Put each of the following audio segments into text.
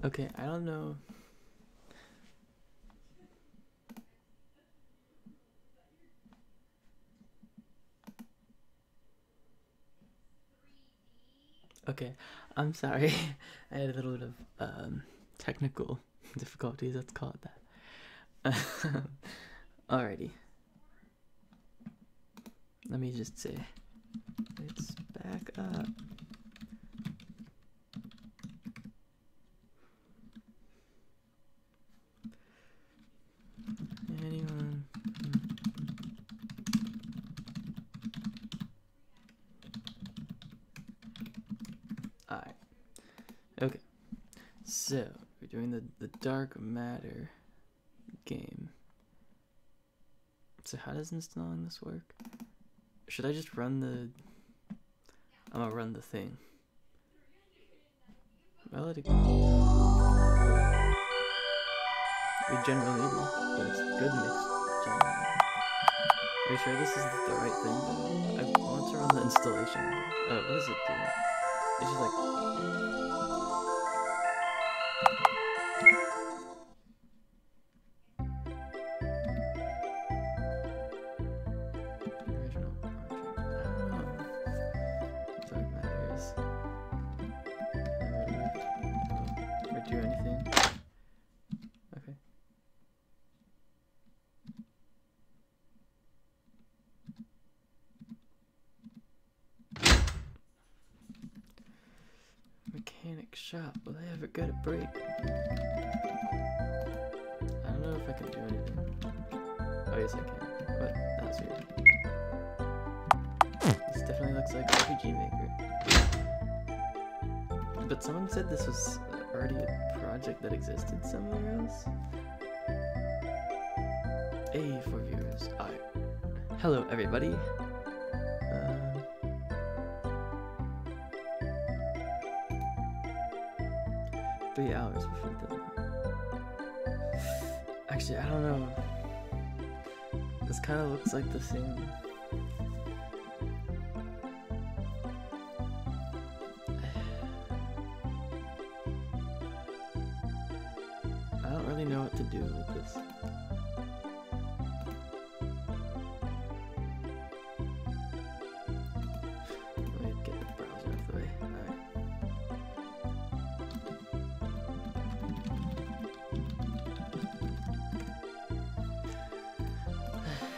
Okay, I don't know. Okay, I'm sorry. I had a little bit of technical difficulties, let's call it that. Alrighty. Let me just say, let's back up. Anyone? Alright. Okay. So, we're doing the Dark Matter game. So how does installing this work? Should I just run the... I'm gonna run the thing. Well, it... We generally do, but it's good mixed generally. Are you sure this is the right thing? I want to run the installation. Oh, what is it doing? It's just like... Original project. Dark Matters. Or do anything. Okay. Mechanic shop. Will I ever get a break? I don't know if I can do anything. Oh yes I can. But that's weird. This definitely looks like RPG Maker. But someone said this was already a project that existed somewhere else. Hey, for viewers. Alright. Hello everybody. 3 hours before the... Actually, I don't know. This kind of looks like the same. I don't really know what to do with this. Let me get the browser out of the way. Alright.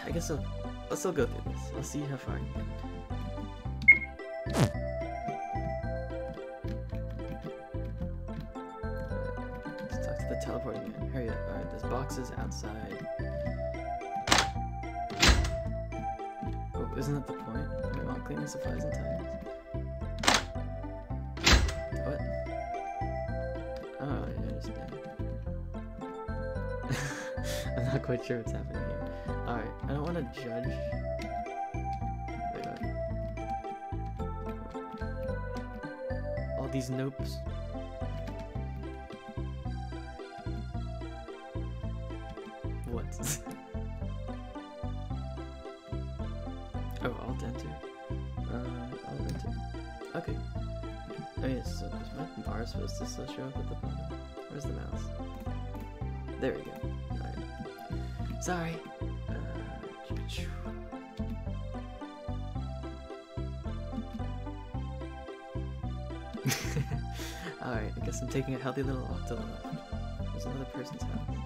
I guess I'll still go through this. I'll see how far I can get. Let's talk to the teleporting man. Hurry up. Alright, there's boxes outside. Oh, isn't that the point? We want cleaning supplies and tires. What? Oh, I understand. I'm not quite sure what's happening here. Alright, I don't want to judge. Wait, all these nopes. What? Oh, Alt Enter. Alt Enter. Okay. I mean, so is my bar supposed to still show up at the bottom? Where's the mouse? There we go. Alright. Sorry. Alright, I guess I'm taking a healthy little walk to the left. There's another person's house.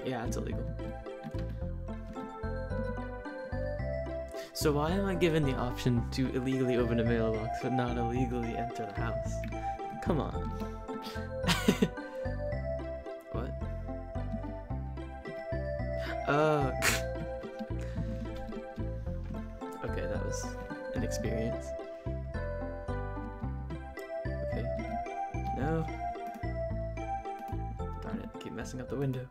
Yeah, it's illegal. So why am I given the option to illegally open a mailbox but not illegally enter the house? Come on. What? Okay, that was an experience. Okay. No. Darn it, I keep messing up the window.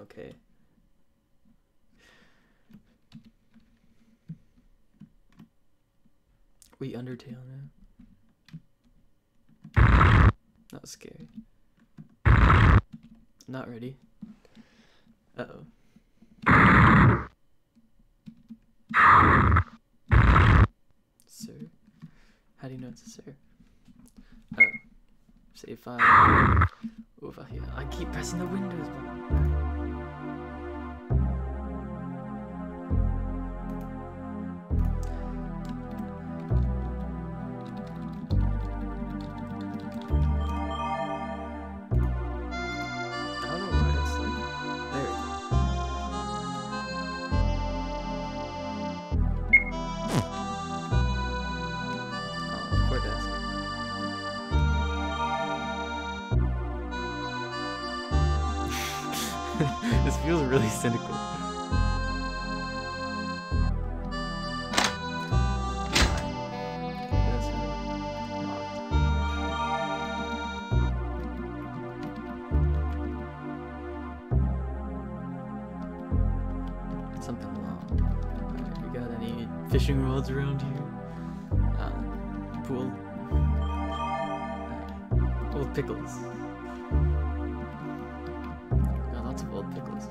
Okay. We Undertale now. That was scary. Not ready. Uh-oh. Sir? How do you know it's a sir? Oh. Save file. Over here. I keep pressing the Windows button. This feels really cynical. Something long. Alright, we got any fishing rods around here? Pool. Old pickles. Old pickles.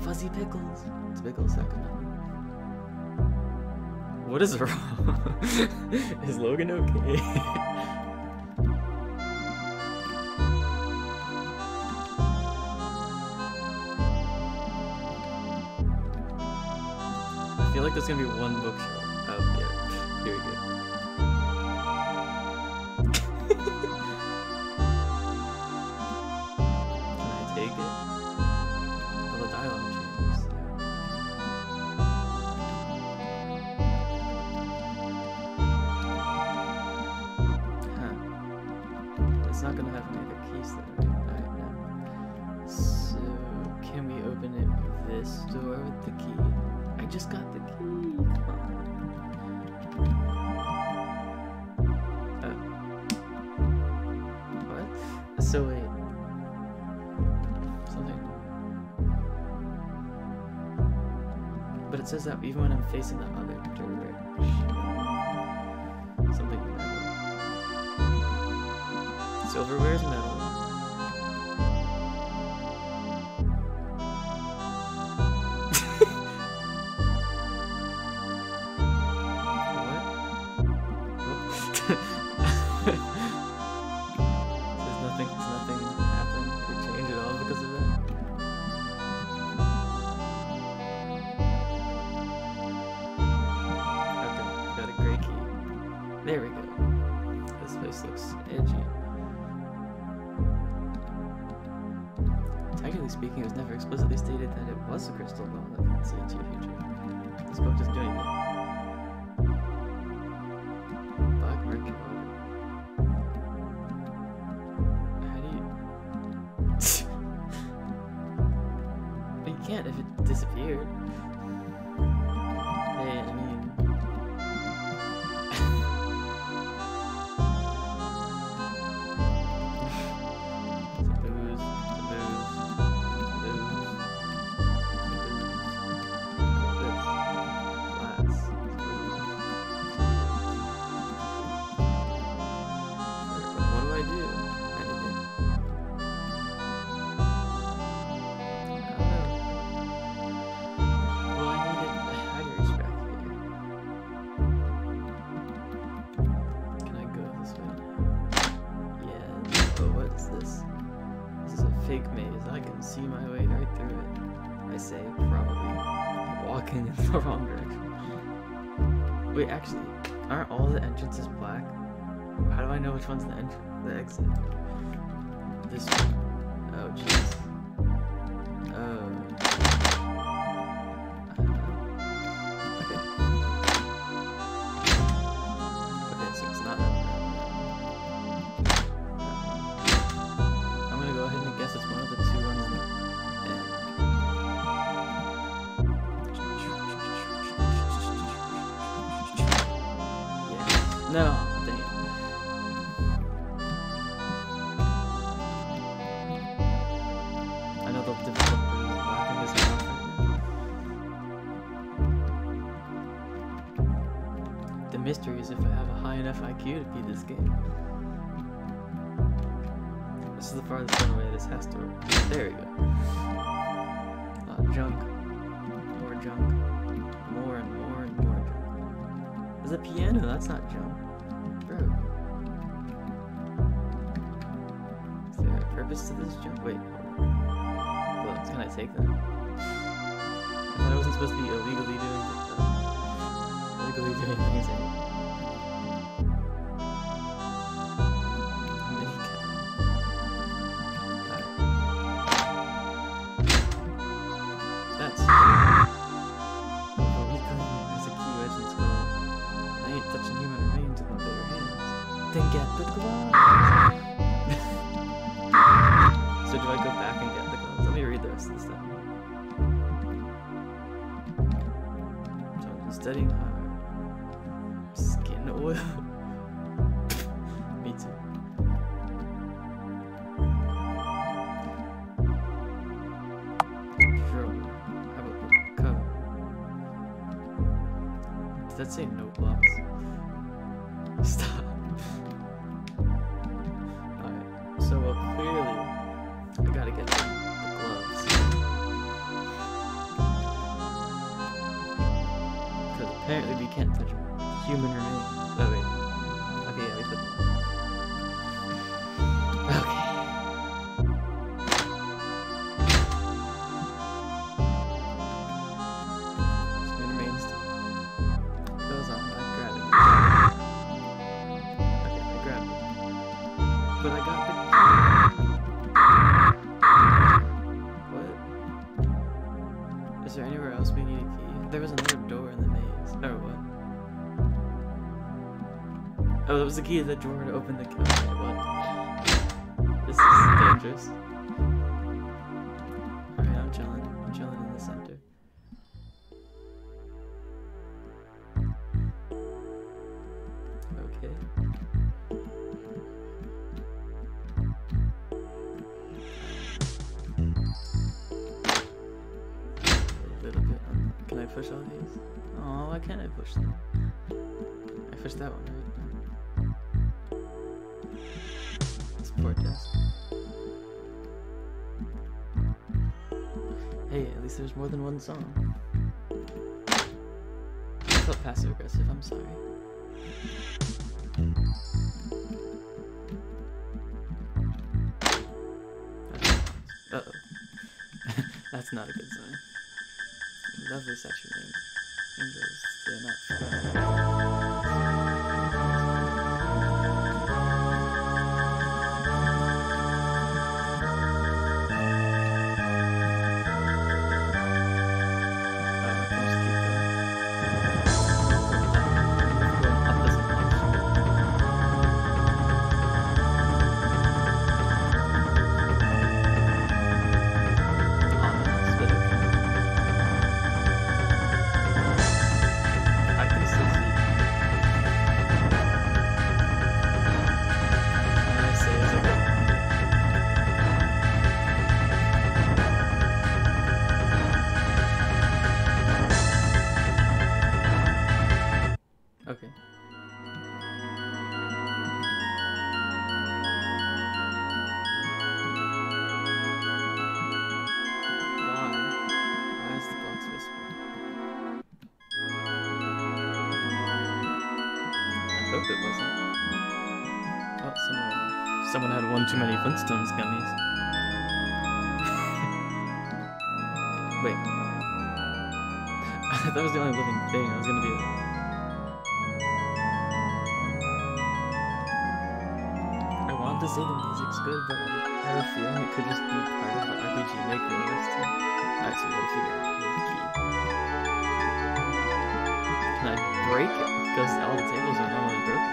Fuzzy pickles. It's pickles that come out. What is wrong? Is Logan okay? I feel like there's gonna be one bookshelf. Oh, yeah. Here we go. Can I take it? The dialogue changes. Huh. It's not gonna have any other keys though, right? Alright, no. So, can we open it with this door with the key? I just got the key. Come on. Oh. What? So wait. But it says that even when I'm facing the other direction. Something metal. Silverware is metal. What? There's nothing happened or changed at all because of that. There we go. This place looks edgy. Technically speaking, it was never explicitly stated that it was a crystal ball that can see into your future. This book doesn't do anything. Black murky water. How do you... But you can't if it disappeared. Hey, I mean... Fake maze. I can see my way right through it. I say, probably walking in the wrong direction. Wait, actually, aren't all the entrances black? How do I know which one's the exit? This one. Oh, jeez. Oh. Okay. Okay, so it's not that. I'm gonna go ahead and guess it's one of the two ones that end. Yes. No, dang it. I know the developer is laughing his head off right now. The mystery is if I have a high enough IQ to beat this game. This is the farthest one away this has to work. There we go. junk. More junk. More and more and more junk. There's a piano, that's not junk. Bro. Is there a purpose to this junk? Wait. Well, can I take them? I thought I wasn't supposed to be illegally doing things anymore. Then get the gloves. So do I go back and get the gloves? Let me read the rest of the stuff. So I'm studying hard. Skin oil. Me too. Sure. How about the cover? Does that say no blocks? Stop. So clearly, I gotta get the gloves. Because apparently we can't touch human remains. Oh wait. Okay, yeah, we put them on. Okay. Human remains. Goes on, I grab it. Okay, I grabbed it. But I got the Is there anywhere else we need a key? There was another door in the maze. Or what? Oh, that was the key to the door to open the cabinet. What? This is dangerous. Alright, I'm chilling. I'm chilling in the center. Okay. Can I push all these? Oh, why can't I push them? I pushed that one, right? Support desk. Hey, at least there's more than one song. I felt passive aggressive, I'm sorry. Uh-oh. That's not a good sign. Lovely such a name. Angels, they're not fun. Okay. Why is the box whispering? I hope it wasn't. Oh, someone had one too many Flintstones gummies. Wait. I thought that was the only living thing. I was gonna be like, to say the music's good, but I have a feeling it could just be part of the RPG Maker list. Alright, so we gotta figure out the key. Can I break it? Because all the tables are normally broken.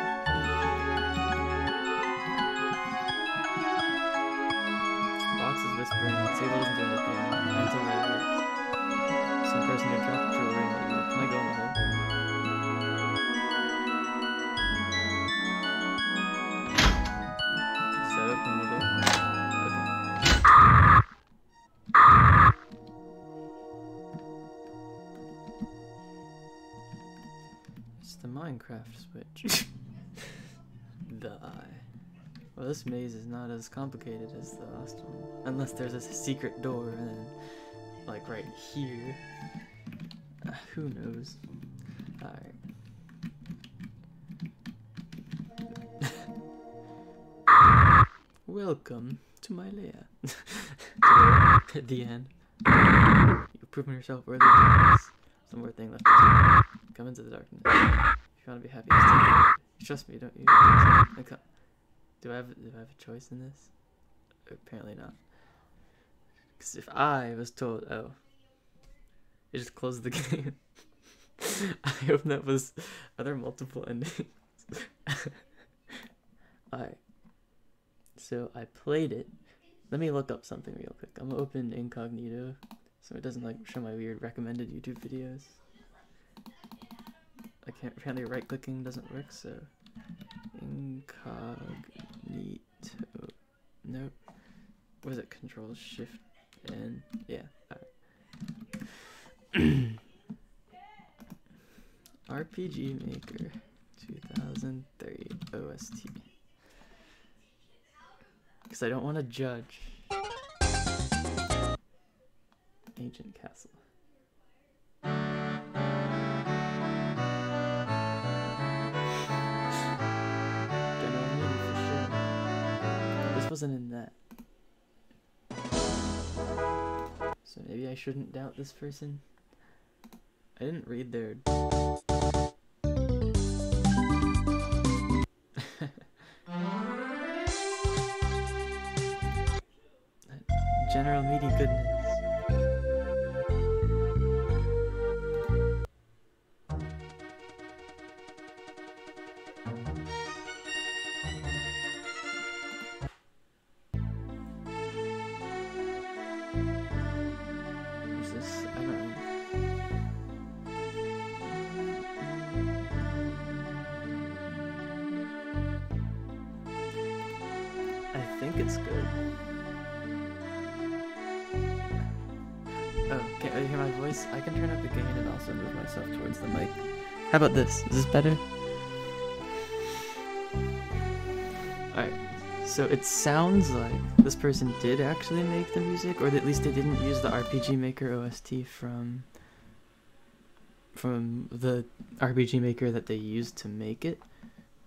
The box is whispering, the table doesn't do anything, until it works. Some person here dropped jewelry, maybe. Can I go in the hole? Open the door. Okay. It's the Minecraft switch. The eye. Well, this maze is not as complicated as the last one. Unless there's a secret door and then, like, right here. Who knows? Alright. Welcome to my lair. At the end. You've proven yourself worthy of darkness. Some more thing left to do. Come into the darkness. If you want to be happy, just take it. Trust me, don't you? Okay. Do I have a choice in this? Apparently not. Because if I was told, oh, you just closed the game. I hope that was. Are there multiple endings? Alright. So I played it. Let me look up something real quick. I'm gonna open incognito so it doesn't like show my weird recommended YouTube videos. I can't, apparently right clicking doesn't work, so incognito. Nope. Was it Control Shift N? Yeah. Alright. RPG Maker 2003 OST. Because I don't want to judge. Ancient Castle. General MIDI for sure. This wasn't in that. So maybe I shouldn't doubt this person. I didn't read their... General MIDI goodness. What's this? I don't know. I think it's good. Oh, can you hear my voice? I can turn up the gain and also move myself towards the mic. How about this? Is this better? Alright, so it sounds like this person did actually make the music, or at least they didn't use the RPG Maker OST from the RPG Maker that they used to make it.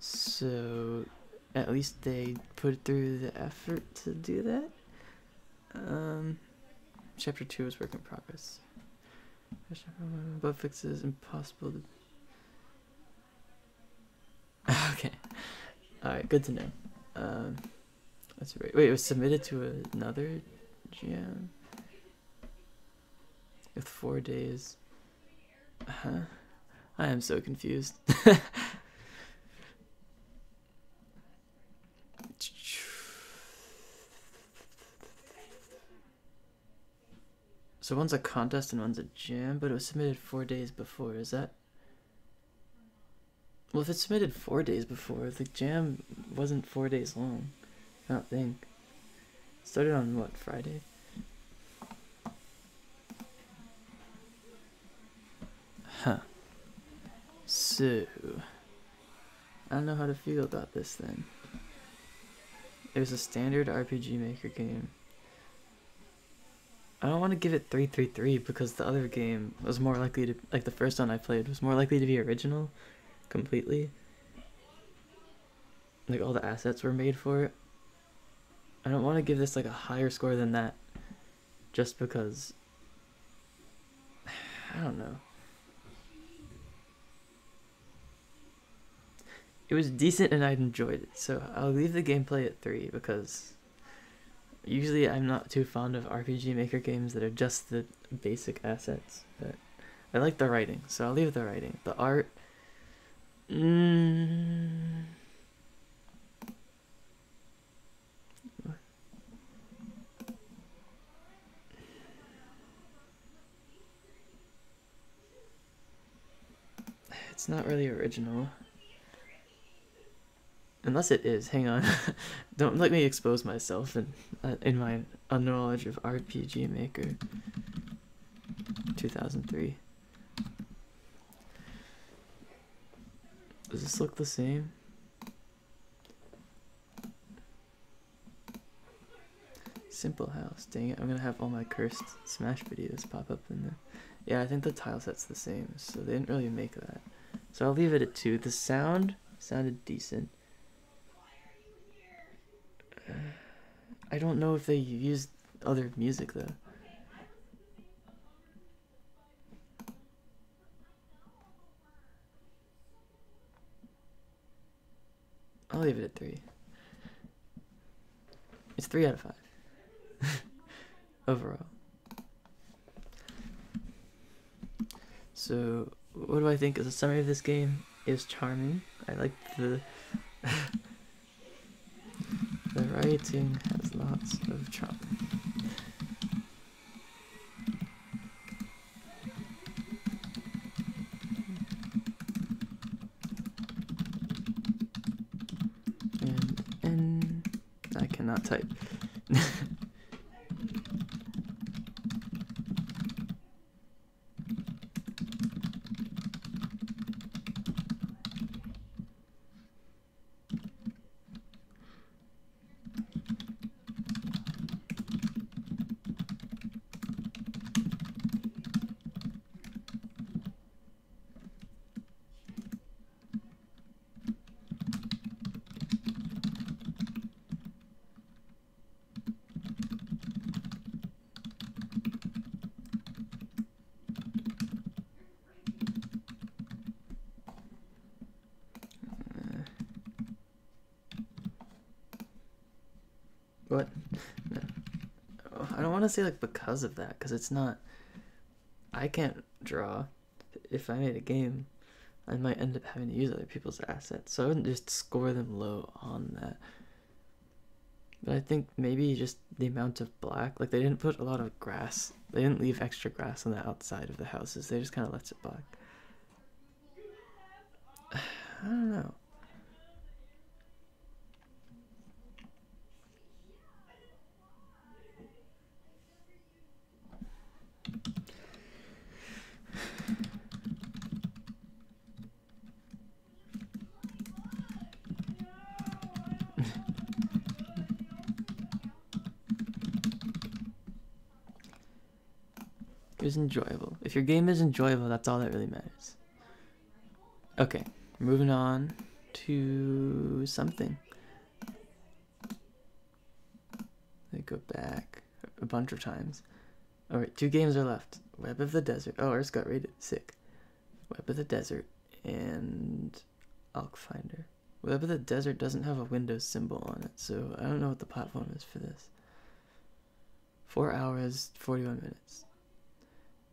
So at least they put through the effort to do that. Chapter 2 is work in progress. Bug fixes impossible to... Okay. Alright, good to know. That's right. Wait, it was submitted to another jam? With 4 days. Huh? I am so confused. So one's a contest and one's a jam, but it was submitted 4 days before. Is that... Well, if it's submitted 4 days before, the jam wasn't 4 days long. I don't think. It started on what, Friday? Huh. So... I don't know how to feel about this then. It was a standard RPG Maker game. I don't want to give it 333 because the other game was more likely to, like the first one I played, was more likely to be original completely. Like all the assets were made for it. I don't want to give this like a higher score than that just because, I don't know. It was decent and I enjoyed it, so I'll leave the gameplay at 3 because usually I'm not too fond of RPG Maker games that are just the basic assets, but I like the writing, so I'll leave the writing. The art... It's not really original. Unless it is, hang on. Don't let me expose myself in my unknowledge of RPG Maker 2003. Does this look the same? Simple house. Dang it, I'm gonna have all my cursed Smash videos pop up in there. Yeah, I think the tile set's the same, so they didn't really make that. So I'll leave it at 2. The sound sounded decent. I don't know if they used other music though. I'll leave it at 3. It's 3 out of 5. Overall. So, what do I think as a summary of this game? Is charming. I like the the writing has lots of charm. And I cannot type. What? No. I don't want to say like because of that, because it's not. I can't draw. If I made a game, I might end up having to use other people's assets, so I wouldn't just score them low on that. But I think maybe just the amount of black, like they didn't put a lot of grass. They didn't leave extra grass on the outside of the houses. They just kind of left it black. I don't know. It was enjoyable. If your game is enjoyable, that's all that really matters. Okay, moving on to something. They go back a bunch of times. Alright, 2 games are left. Web of the Desert. Oh, ours got rated. Sick. Web of the Desert and Alk Finder. Web of the Desert doesn't have a Windows symbol on it, so I don't know what the platform is for this. 4 hours, 41 minutes.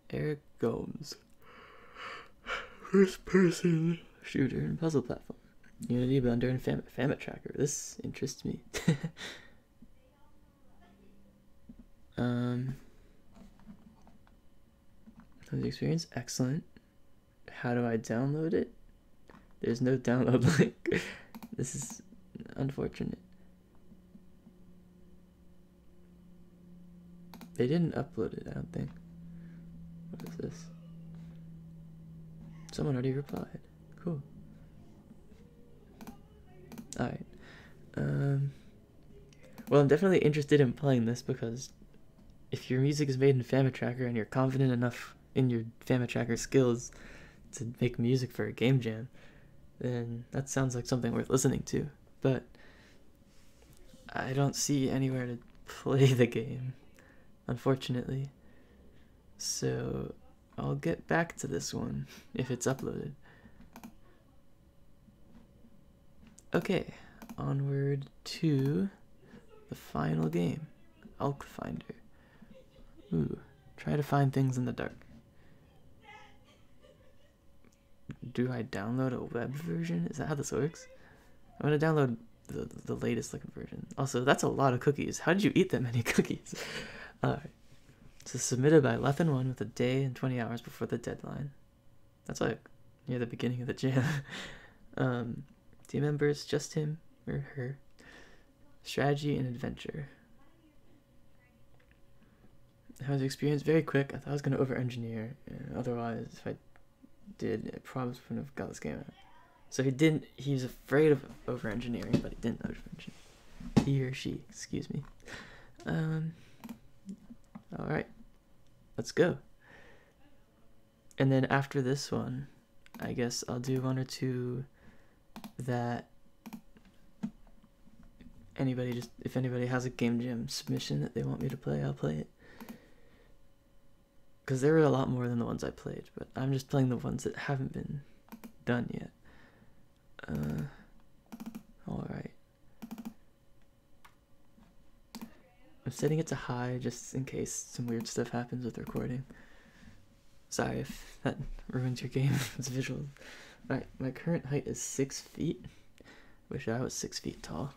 Eric Gomes. First person shooter and puzzle platform. Unity, Blender, and Famut Tracker. This interests me. The experience, excellent. How do I download it? There's no download link. This is unfortunate. They didn't upload it, I don't think. What is this? Someone already replied. Cool. Alright. Well, I'm definitely interested in playing this because if your music is made in Famut Tracker and you're confident enough in your Famut Tracker skills to make music for a game jam, then that sounds like something worth listening to. But I don't see anywhere to play the game, unfortunately. So I'll get back to this one if it's uploaded. Okay, onward to the final game, Alk Finder. Ooh, try to find things in the dark. Do I download a web version? Is that how this works? I'm gonna download the latest looking version. Also, that's a lot of cookies. How did you eat that many cookies? Alright. So submitted by Lethan1 with a day and 20 hours before the deadline. That's like near the beginning of the jam. Team members, just him or her. Strategy and adventure. How was the experience? Very quick. I thought I was going to over-engineer. Otherwise, if I did, it probably wouldn't have got this game out. So he was afraid of over-engineering, but he didn't over-engineer. He or she, excuse me. Alright. Let's go. And then after this one, I guess I'll do one or two that if anybody has a Game Jam submission that they want me to play, I'll play it. Because there were a lot more than the ones I played, but I'm just playing the ones that haven't been done yet. Alright. I'm setting it to high just in case some weird stuff happens with recording. Sorry if that ruins your game. It's visual. Alright, my current height is 6 feet. Wish I was 6 feet tall.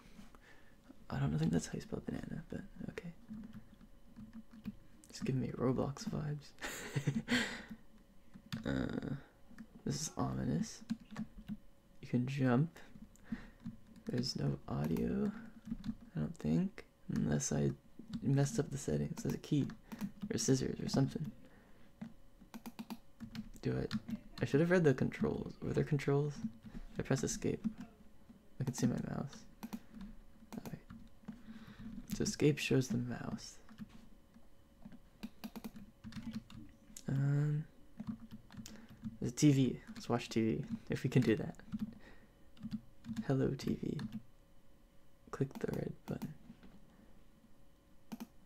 I don't think that's how you spell banana, but okay. It's giving me Roblox vibes. This is ominous. You can jump. There's no audio, I don't think, unless I messed up the settings. There's a key or scissors or something. I should have read the controls. Were there controls? If I press escape, I can see my mouse. Alright. So escape shows the mouse. There's a TV. Let's watch TV if we can do that. Hello TV. Click the red button.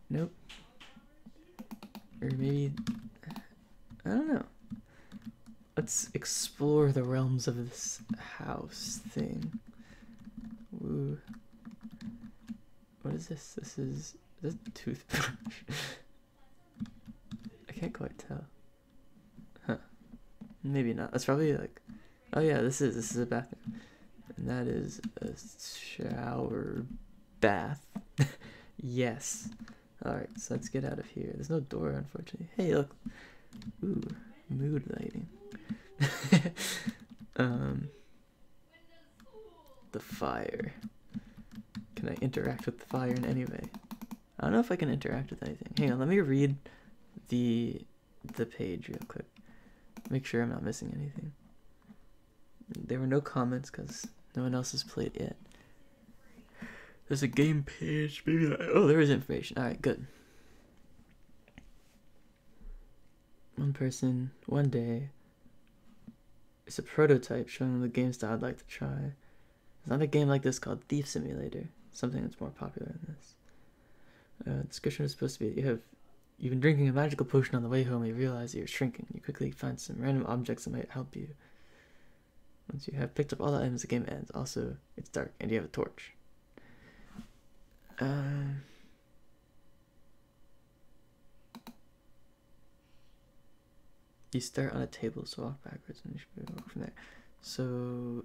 Nope. Or maybe, I don't know. Let's explore the realms of this house thing. Woo. What is this? This is a toothbrush. I can't quite tell. Huh. Maybe not. That's probably like, oh yeah, this is a bathroom. And that is a shower bath. Yes. Alright, so let's get out of here. There's no door, unfortunately. Hey, look. Ooh, mood lighting. The fire. Can I interact with the fire in any way? I don't know if I can interact with anything. Hang on, let me read the page real quick. Make sure I'm not missing anything. There were no comments because no one else has played yet. There's a game page. Maybe oh, there is information. Alright, good. One person, one day. It's a prototype showing the game style I'd like to try. There's another game like this called Thief Simulator. Something that's more popular than this. Description is supposed to be you've been drinking a magical potion on the way home and you realize that you're shrinking. You quickly find some random objects that might help you. Once you have picked up all the items, the game ends. Also, it's dark and you have a torch. You start on a table, so walk backwards and you should be able to walk from there. So,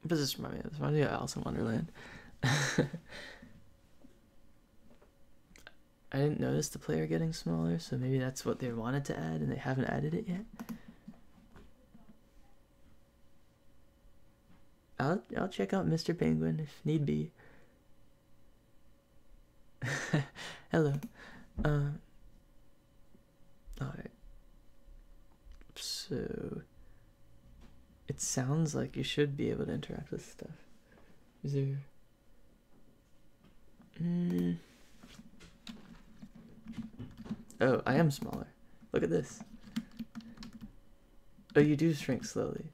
what does this remind me of? This reminds me of Alice in Wonderland. I didn't notice the player getting smaller, so maybe that's what they wanted to add and they haven't added it yet. I'll check out Mr. Penguin if need be. Hello. Alright. So it sounds like you should be able to interact with stuff. Is there oh, I am smaller. Look at this. Oh, you do shrink slowly.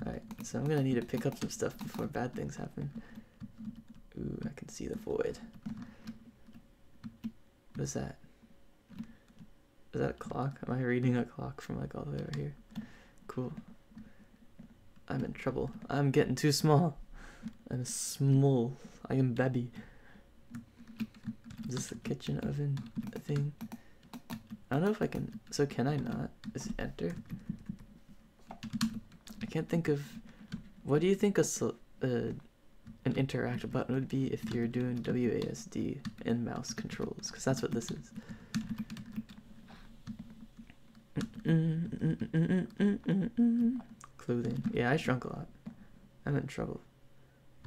Alright, so I'm gonna need to pick up some stuff before bad things happen. Ooh, I can see the void. What is that? Is that a clock? Am I reading a clock from like all the way over here? Cool. I'm in trouble. I'm getting too small. I'm small. I am baby. Is this the kitchen oven thing? I don't know if I can. So can I not? Is it enter? I can't think of. What do you think an interactive button would be if you're doing WASD and mouse controls? Because that's what this is. Clothing. Yeah, I shrunk a lot. I'm in trouble.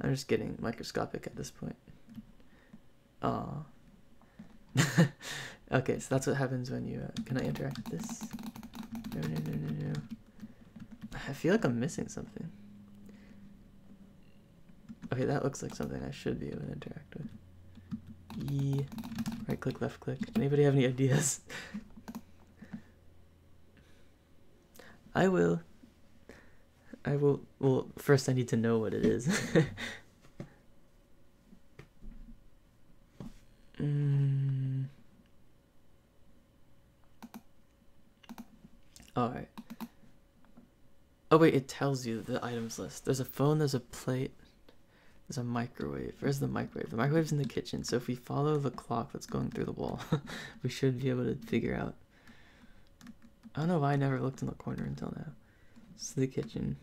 I'm just getting microscopic at this point. Aww. Okay, so that's what happens when you... can I interact with this? No. I feel like I'm missing something. Okay, that looks like something I should be able to interact with. E, right click, left click. Anybody have any ideas? I will. Well, first I need to know what it is. Alright. Oh wait, it tells you the items list. There's a phone, there's a plate, there's a microwave. Where's the microwave? The microwave's in the kitchen, so if we follow the clock that's going through the wall, we should be able to figure out. I don't know why I never looked in the corner until now. This is the kitchen.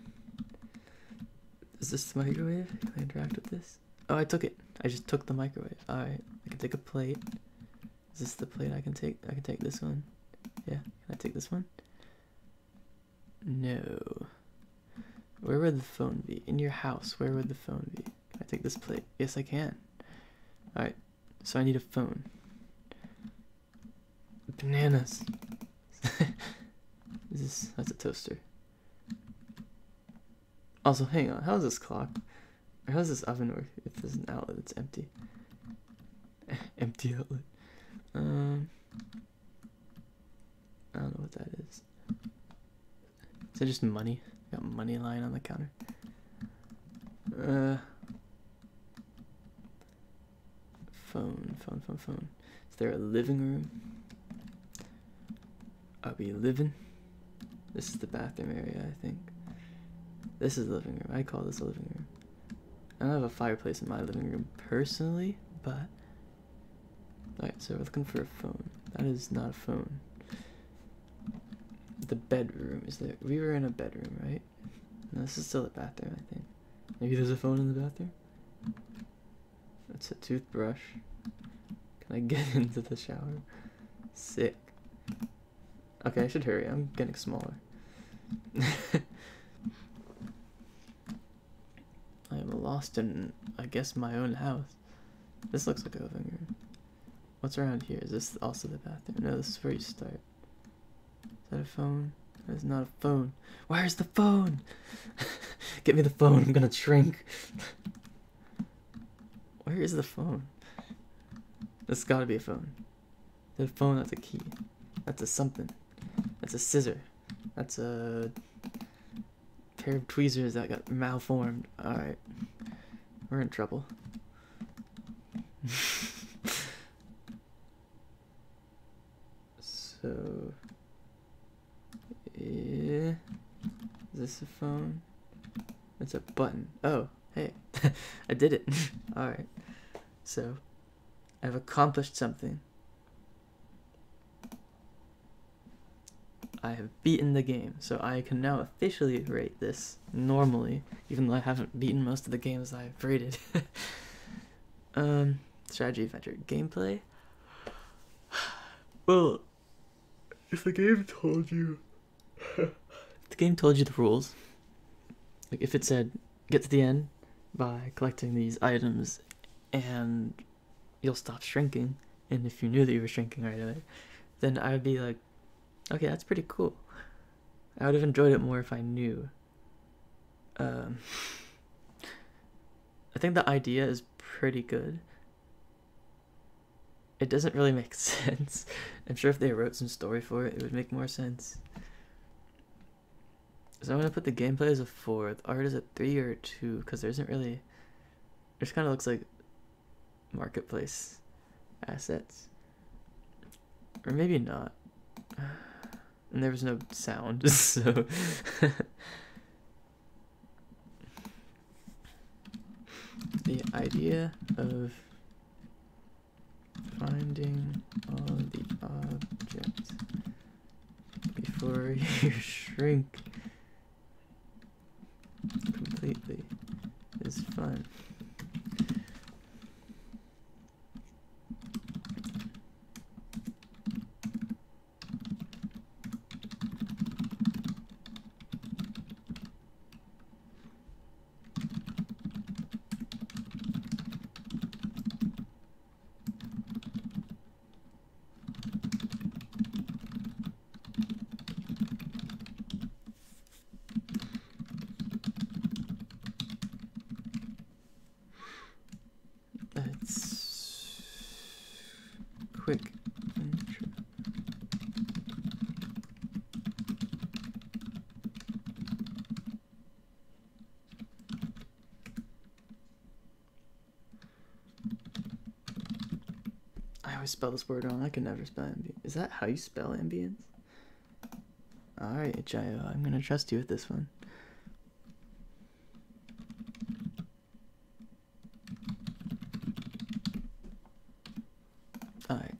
Is this the microwave? Can I interact with this? Oh, I took it. I just took the microwave. Alright, I can take a plate. Is this the plate I can take? I can take this one. Yeah, can I take this one? No. Where would the phone be? In your house, where would the phone be? Can I take this plate? Yes, I can. Alright, so I need a phone. Bananas. That's a toaster. Also, hang on, how does this clock, or how does this oven work if there's an outlet that's empty? Empty outlet. I don't know what that is. Is that just money? Got money lying on the counter. Phone. Is there a living room? Are we living? This is the bathroom area, I think. This is the living room. I call this a living room. I don't have a fireplace in my living room personally, but... Alright, so we're looking for a phone. That is not a phone. The bedroom. Is there... We were in a bedroom, right? No, this is still the bathroom, I think. Maybe there's a phone in the bathroom? That's a toothbrush. Can I get into the shower? Sick. Okay, I should hurry. I'm getting smaller. I am lost in, I guess, my own house. This looks like a living room. What's around here? Is this also the bathroom? No, this is where you start. Is that a phone? That is not a phone. Where's the phone? Get me the phone. I'm gonna shrink. Where is the phone? This gotta be a phone. The phone, that's a key. That's a something. That's a scissor. That's a pair of tweezers that got malformed. Alright. We're in trouble. So... yeah. Is this a phone? It's a button. Oh, hey. I did it. Alright. So, I've accomplished something. I have beaten the game, so I can now officially rate this normally, even though I haven't beaten most of the games I've rated. Strategy, adventure, gameplay. Well, if the game told you, if the game told you the rules, like if it said get to the end by collecting these items and you'll stop shrinking, and if you knew that you were shrinking right away, then I would be like, okay, that's pretty cool. I would have enjoyed it more if I knew. I think the idea is pretty good. It doesn't really make sense. I'm sure if they wrote some story for it, it would make more sense. So I'm gonna put the gameplay as a 4. The art is a 3 or a 2, because there isn't really... It just kind of looks like marketplace assets. Or maybe not. And there was no sound, so... The idea of finding all the objects before you shrink completely is fun. I spell this word wrong. I can never spell ambience. Is that how you spell ambience? Alright, H-I-O. I'm gonna trust you with this one. Alright.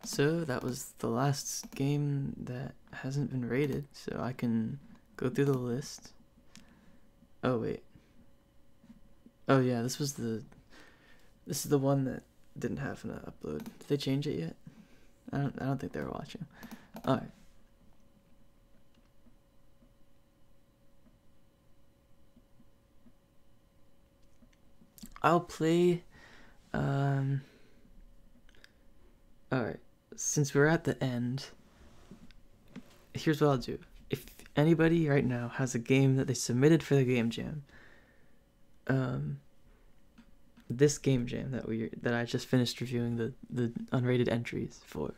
So that was the last game that hasn't been rated, so I can go through the list. Oh wait. Oh yeah, this is the one that didn't have an upload. Did they change it yet? I don't think they were watching. Alright. I'll play alright. Since we're at the end, here's what I'll do. If anybody right now has a game that they submitted for the game jam, this game jam that I just finished reviewing the unrated entries for,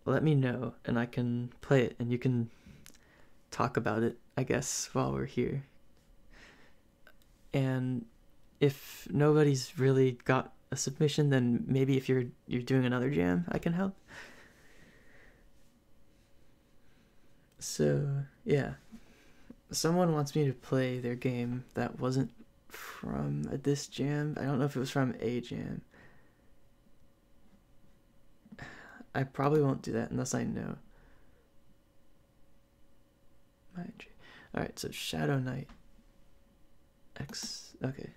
let me know and I can play it and you can talk about it, I guess, while we're here. And if nobody's really got a submission, then maybe if you're doing another jam, I can help. So yeah, someone wants me to play their game that wasn't from this jam. I don't know if it was from a jam. I probably won't do that unless I know. Alright, so Shadow Knight X. Okay.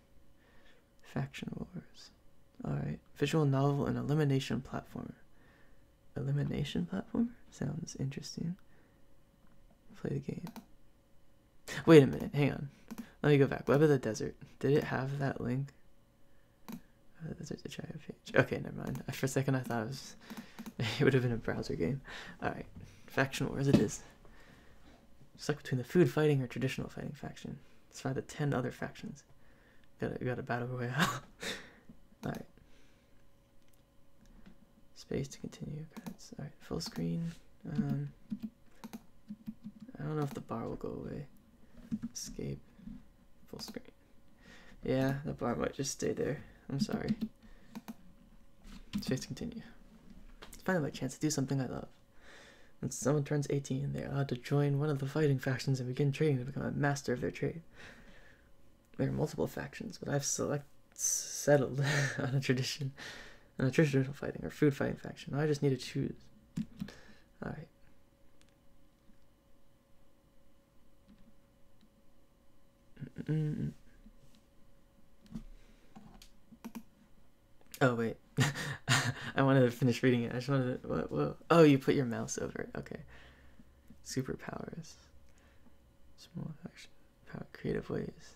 Faction Wars. Alright. Visual novel and elimination platformer. Elimination platformer? Sounds interesting. Play the game. Wait a minute, hang on. Let me go back. Web of the Desert. Did it have that link? Desert to try a page. Okay, never mind. For a second I thought it would have been a browser game. Alright. Faction Wars it is. Stuck between the food fighting or traditional fighting faction. Let's find the 10 other factions. We got a battle royale. Alright. Space to continue. Alright, full screen. I don't know if the bar will go away. Escape. Full screen. Yeah, the bar might just stay there. I'm sorry. Space to continue. It's finally my chance to do something I love. When someone turns 18, they're allowed to join one of the fighting factions and begin training to become a master of their trade. There are multiple factions, but I've settled on a traditional fighting or food fighting faction. I just need to choose. Alright. Oh wait, I wanted to finish reading it. I just wanted to. Whoa. Oh, you put your mouse over it. Okay. Superpowers. Small faction. Power. Creative ways.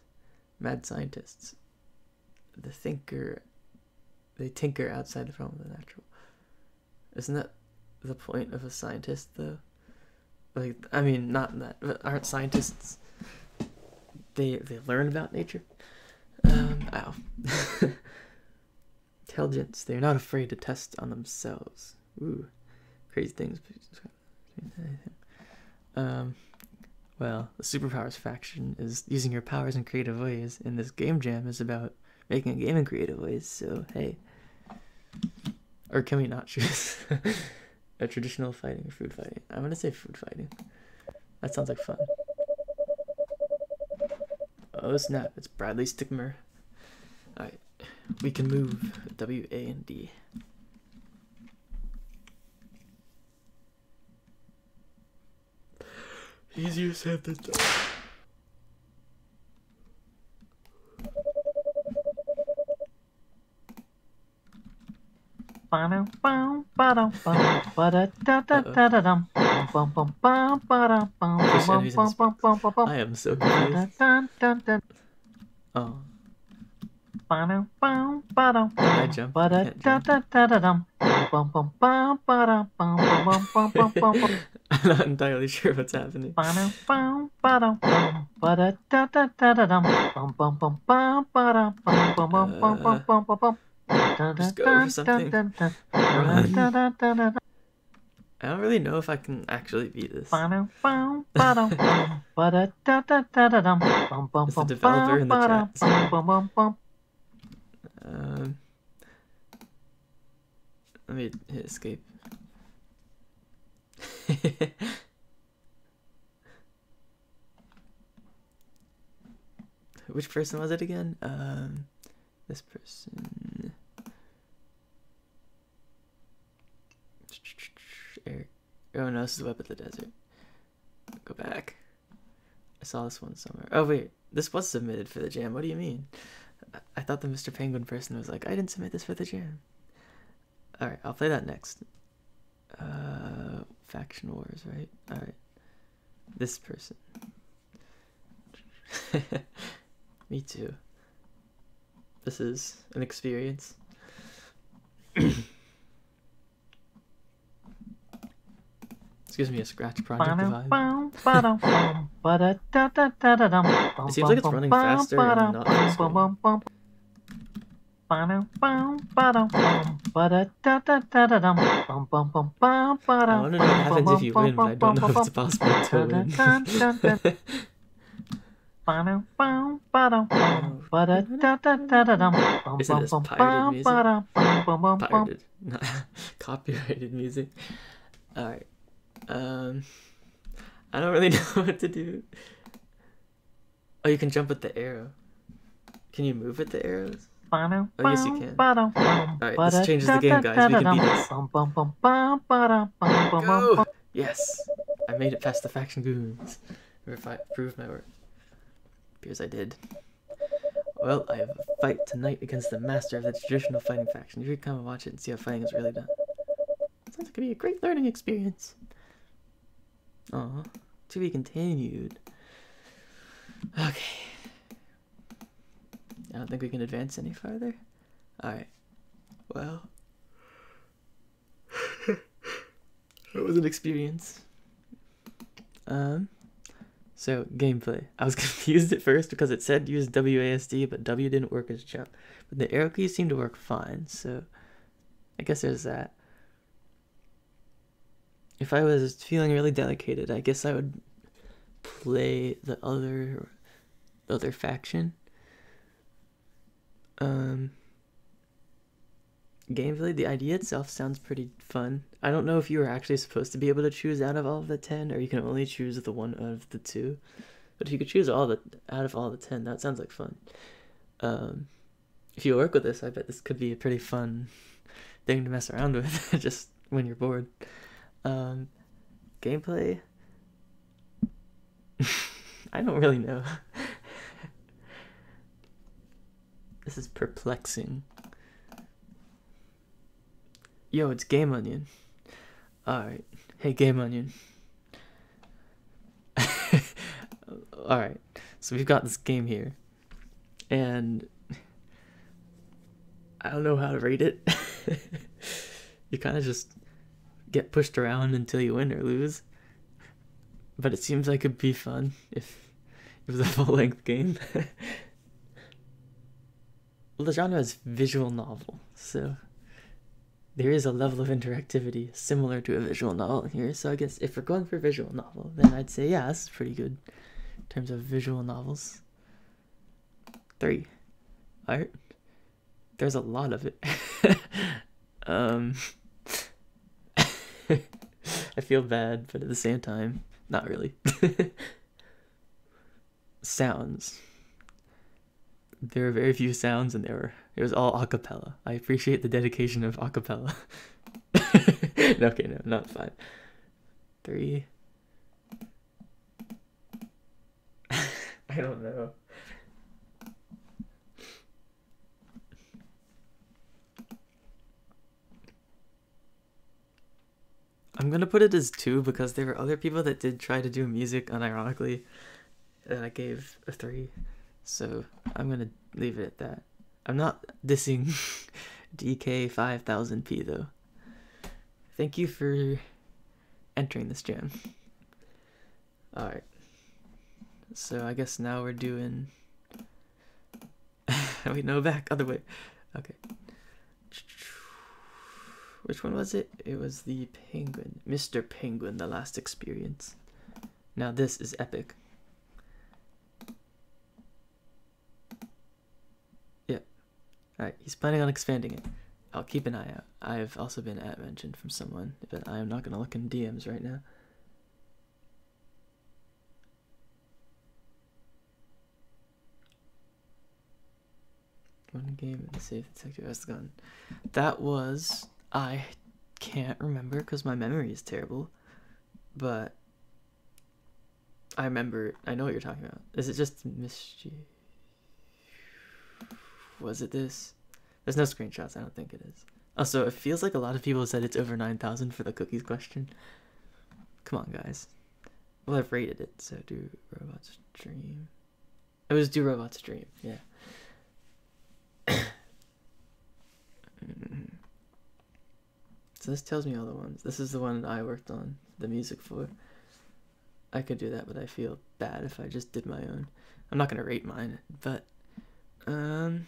Mad scientists. The thinker. They tinker outside the realm of the natural. Isn't that the point of a scientist, though? Like, I mean, not that, but aren't scientists? They learn about nature. Ow. Intelligence. They're not afraid to test on themselves. Ooh, crazy things. Well, the superpowers faction is using your powers in creative ways, and this game jam is about making a game in creative ways. So hey, or can we not choose a traditional fighting or food fighting? I'm gonna say food fighting. That sounds like fun. Oh snap! It's Bradley Stickmer. All right. We can move W, A, and D. Easier said than done. I am so confused. Oh. I jump. I'm not entirely sure what's happening. Just go for something. Run. I don't really know if I can actually beat this. Is the developer in the chat? Let me hit escape. Which person was it again? This person. Eric. Oh no, this is Web of the Desert. Go back. I saw this one somewhere. Oh wait, this was submitted for the jam. What do you mean? I thought the Mr. Penguin person was like, I didn't submit this for the jam. Alright, I'll play that next. Faction Wars, right? Alright. This person. Me too. This is an experience. Excuse me, a scratch project vibe. It seems like it's running faster and not full screen. I want to know what happens if you win, but I don't know if it's possible to win. Isn't this pirated music? Pirated, not copyrighted music. Alright. I don't really know what to do. Oh, you can jump with the arrow. Can you move with the arrows? Oh, yes you can. Alright, this changes the game, guys. We can beat this. Go! Yes! I made it past the faction goons. Proved my worth. Appears I did. Well, I have a fight tonight against the master of the traditional fighting faction. You should come and watch it and see how fighting is really done. Sounds like it could be a great learning experience. Aw, to be continued. Okay. I don't think we can advance any farther. Alright. Well. It was an experience. So, gameplay. I was confused at first because it said use WASD, but W didn't work as jump. But the arrow keys seemed to work fine, so I guess there's that. If I was feeling really dedicated, I guess I would play the other faction. Gameplay, the idea itself sounds pretty fun. I don't know if you were actually supposed to be able to choose out of all of the 10, or you can only choose the one out of the 2. But if you could choose out of all the 10, that sounds like fun. If you work with this, I bet this could be a pretty fun thing to mess around with, just when you're bored. Gameplay? I don't really know. This is perplexing. Yo, it's Game Onion. Alright. Hey, Game Onion. Alright. So we've got this game here. And I don't know how to rate it. You kind of just get pushed around until you win or lose. But it seems like it'd be fun if it was a full-length game. Well, the genre is visual novel, so there is a level of interactivity similar to a visual novel here. So I guess if we're going for visual novel, then I'd say, yeah, this is pretty good in terms of visual novels. 3. Art. There's a lot of it. I feel bad, but at the same time, not really. Sounds. There are very few sounds, and it was all a cappella. I appreciate the dedication of a cappella. Okay, no, not 5. 3. I don't know. I'm gonna put it as 2 because there were other people that did try to do music unironically, and I gave a 3. So I'm gonna leave it at that. I'm not dissing DK5000P though. Thank you for entering this jam. Alright. So I guess now we're doing... Wait, no, back, other way. Okay. Which one was it? It was the Penguin. Mr. Penguin, the last experience. Now this is epic. Alright, he's planning on expanding it. I'll keep an eye out. I've also been mentioned from someone, but I am not going to look in DMs right now. One game and save detective has gone. That was... I can't remember because my memory is terrible. But... I remember... I know what you're talking about. Is it just mischief? Was it this? There's no screenshots, I don't think it is. Also, it feels like a lot of people said it's over 9,000 for the cookies question. Come on, guys. Well, I've rated it, so do robots dream. It was do robots dream, yeah. So this tells me all the ones. This is the one I worked on the music for. I could do that, but I feel bad if I just did my own. I'm not gonna rate mine, but Mr.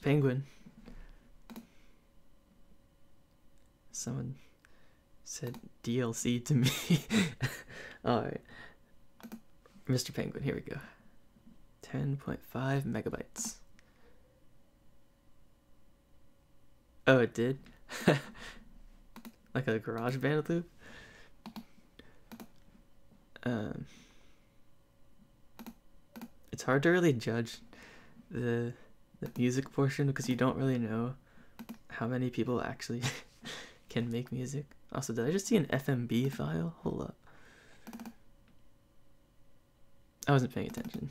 Penguin. Someone said DLC to me. Alright. Mr. Penguin, here we go. 10.5 megabytes. Oh, it did? Like a GarageBand loop? It's hard to really judge the music portion because you don't really know how many people actually can make music. Also, did I just see an FMB file? Hold up. I wasn't paying attention.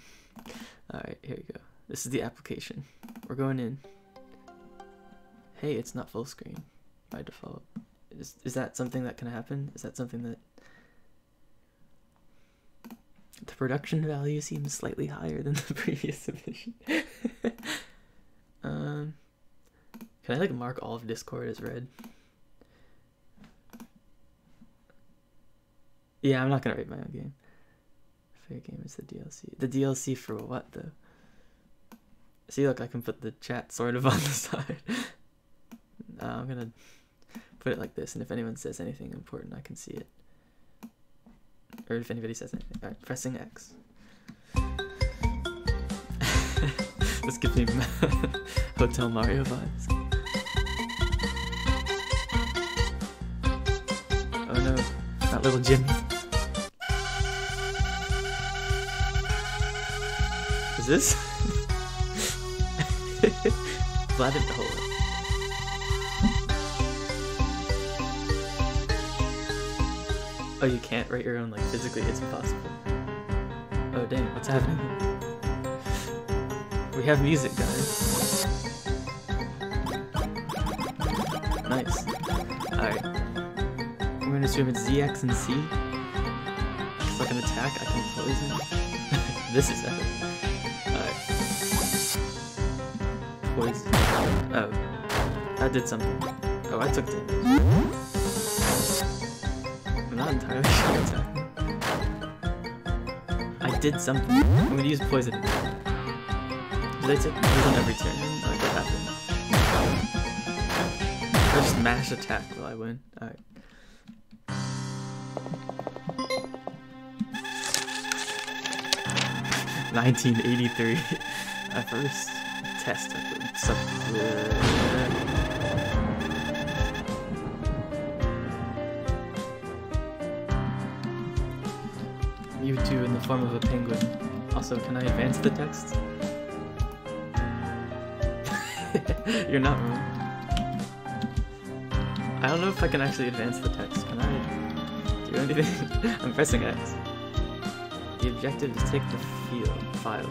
Alright, here we go. This is the application. We're going in. Hey, it's not full screen by default. Is that something that can happen? Is that something that... The production value seems slightly higher than the previous submission. Can I like mark all of Discord as red? Yeah, I'm not gonna rate my own game. Fair game is the DLC. The DLC for what though? See, look, I can put the chat sort of on the side. I'm gonna put it like this, and if anyone says anything important, I can see it. Or if anybody says anything. Alright, pressing X. This gives me Hotel Mario vibes. Oh no, not little Jimmy. Is this? Glad it hold. Oh, you can't write your own, like, physically, it's impossible. Oh, dang, what's happening? We have music, guys. Nice. Alright. I'm gonna assume it's Z, X, and C. If I can attack, I can poison. This is epic. Alright. Poison. Oh. That did something. Oh, I took damage. I'm not entirely sure what's happening. I did something. I'm gonna use poison. Did I take poison every turn? Like what happened? I just mash attack while I win. Alright. $19.83. My first test record. Mewtwo in the form of a penguin. Also, can I advance the text? You're not wrong. I don't know if I can actually advance the text. Can I do anything? I'm pressing X. The objective is take the file.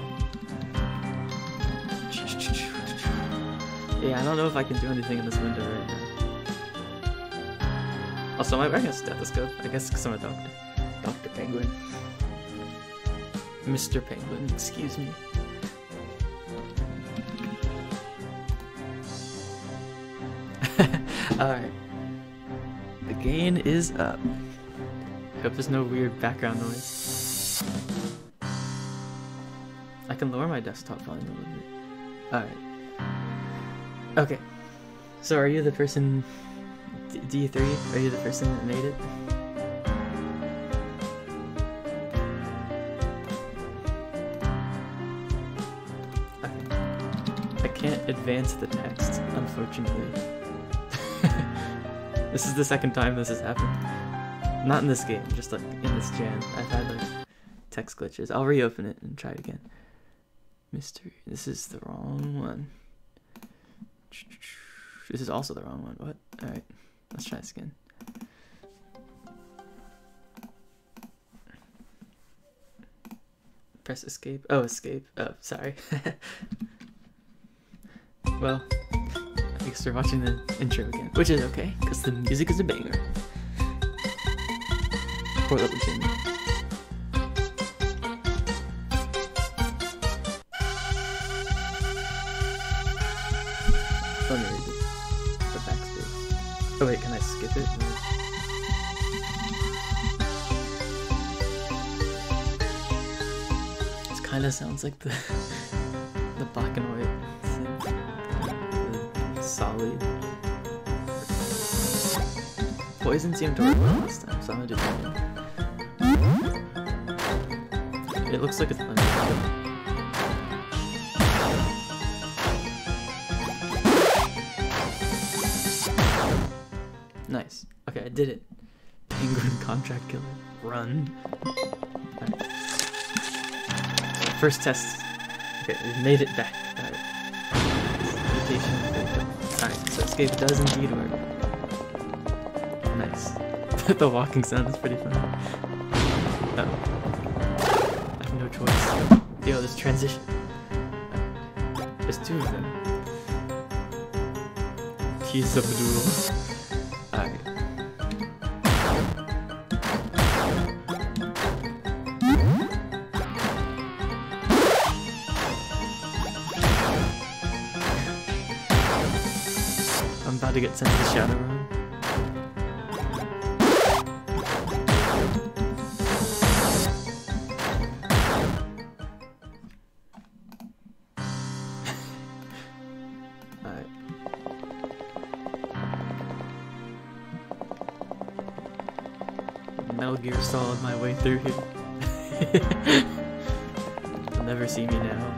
Yeah, I don't know if I can do anything in this window right now. Also, am I wearing a stethoscope? I guess because I'm a doctor. Dr. Penguin. Mr. Penguin, excuse me. Alright. The gain is up. I hope there's no weird background noise. I can lower my desktop volume a little bit. Alright. Okay. So are you the person... D3? Are you the person that made it? advance the text, unfortunately. This is the second time this has happened. Not in this game, just like in this jam. I've had like text glitches. I'll reopen it and try it again. Mystery. This is the wrong one. This is also the wrong one. What? Alright. Let's try this again. Press escape. Oh, escape. Oh, sorry. Well, I guess we're watching the intro again, which is okay, because the music is a banger. Poor little Jimmy. Let me read it. The backspace. Oh wait, can I skip it? This kind of sounds like the black and white synth. The solid. Poison seemed to work well this time, so I'm gonna do that again. It looks like it's thunder. Nice. Okay, I did it. Penguin contract killer. Run. Right. So first test. Okay, we made it back. Alright, so escape does indeed work. Nice. The walking sound is pretty funny. Oh. I have no choice. Yo, this transition. There's two of them. Keys of Abdul. Alright. I'm about to get sent to the Shadow Room. Alright. Metal Gear Solid my way through here. You'll never see me now.